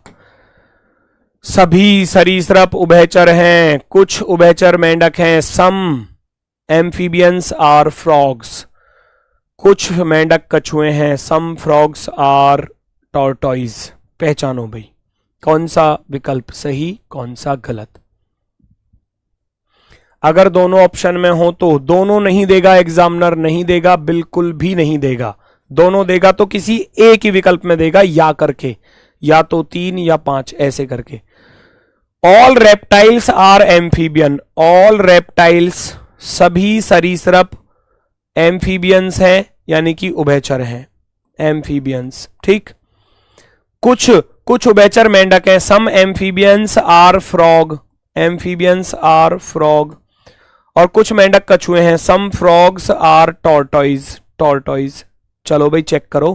सभी सरीसृप उभयचर हैं, कुछ उभयचर मेंढक हैं। सम एम्फीबियंस आर फ्रॉग्स, कुछ मेंढक कछुए हैं। Some frogs are tortoise. पहचानो भाई कौन सा विकल्प सही, कौन सा गलत। अगर दोनों ऑप्शन में हो तो दोनों नहीं देगा एग्जामिनर, नहीं देगा, बिल्कुल भी नहीं देगा। दोनों देगा तो किसी एक ही विकल्प में देगा, या करके, या तो 3 या 5 ऐसे करके। All reptiles are amphibian, all reptiles, सभी सरीसृप एम्फीबियंस हैं, यानी कि उभयचर हैं, एम्फीबियंस। ठीक, कुछ उभयचर मेंढक हैं। Some amphibians are frog, amphibians are frog. और कुछ मेंढक कछुए हैं। Some frogs are tortoise, tortoise. चलो भाई चेक करो,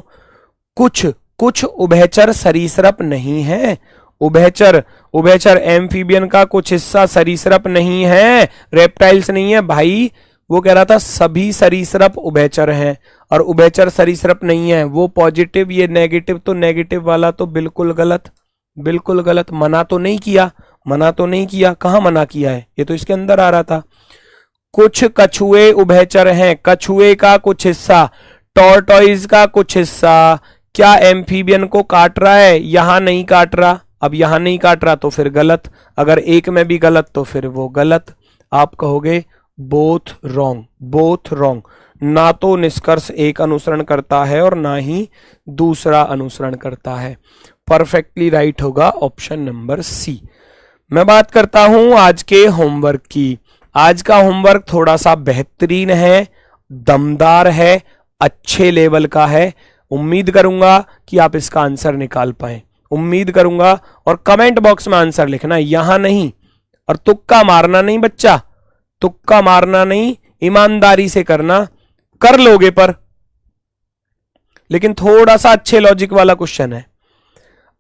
कुछ उभयचर सरीसृप नहीं है। उभयचर एम्फीबियन का कुछ हिस्सा सरीसृप नहीं है, रेप्टाइल्स नहीं है भाई। वो कह रहा था सभी सरीसृप उभयचर हैं, और उभयचर सरीसृप नहीं है, वो पॉजिटिव ये नेगेटिव, तो नेगेटिव वाला तो बिल्कुल गलत, बिल्कुल गलत। मना तो नहीं किया, कहां मना किया है? ये तो इसके अंदर आ रहा था। कुछ कछुए उभयचर हैं, कछुए का कुछ हिस्सा, टॉर्टॉइज का कुछ हिस्सा। क्या एम्फीबियन को काट रहा है? यहां नहीं काट रहा। अब यहां नहीं काट रहा तो फिर गलत, अगर एक में भी गलत तो फिर वो गलत। आप कहोगे बोथ रॉन्ग। ना तो निष्कर्ष एक अनुसरण करता है और ना ही दूसरा अनुसरण करता है। परफेक्टली राइट होगा ऑप्शन नंबर सी। मैं बात करता हूं आज के होमवर्क की। आज का होमवर्क थोड़ा सा बेहतरीन है, दमदार है, अच्छे लेवल का है। उम्मीद करूंगा कि आप इसका आंसर निकाल पाए, उम्मीद करूंगा। और कमेंट बॉक्स में आंसर लिखना, यहां नहीं, और तुक्का मारना नहीं बच्चा, तुक्का मारना नहीं, ईमानदारी से करना। कर लोगे पर, लेकिन थोड़ा सा अच्छे लॉजिक वाला क्वेश्चन है,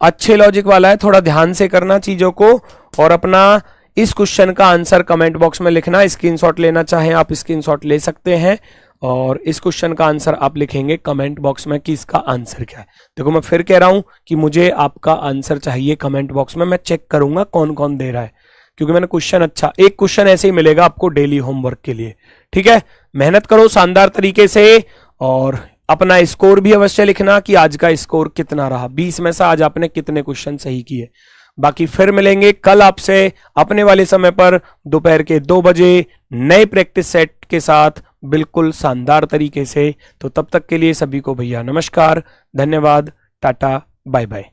अच्छे लॉजिक वाला है, थोड़ा ध्यान से करना चीजों को। और अपना इस क्वेश्चन का आंसर कमेंट बॉक्स में लिखना। स्क्रीनशॉट लेना चाहें आप स्क्रीनशॉट ले सकते हैं, और इस क्वेश्चन का आंसर आप लिखेंगे कमेंट बॉक्स में कि इसका आंसर क्या है। देखो मैं फिर कह रहा हूं कि मुझे आपका आंसर चाहिए कमेंट बॉक्स में, मैं चेक करूंगा कौन कौन दे रहा है, क्योंकि मैंने क्वेश्चन अच्छा, एक क्वेश्चन ऐसे ही मिलेगा आपको डेली होमवर्क के लिए। ठीक है, मेहनत करो शानदार तरीके से, और अपना स्कोर भी अवश्य लिखना कि आज का स्कोर कितना रहा, 20 में से आज आपने कितने क्वेश्चन सही किए। बाकी फिर मिलेंगे कल आपसे अपने वाले समय पर दोपहर के 2 बजे नए प्रैक्टिस सेट के साथ, बिल्कुल शानदार तरीके से। तो तब तक के लिए सभी को भैया नमस्कार, धन्यवाद, टाटा, बाय बाय।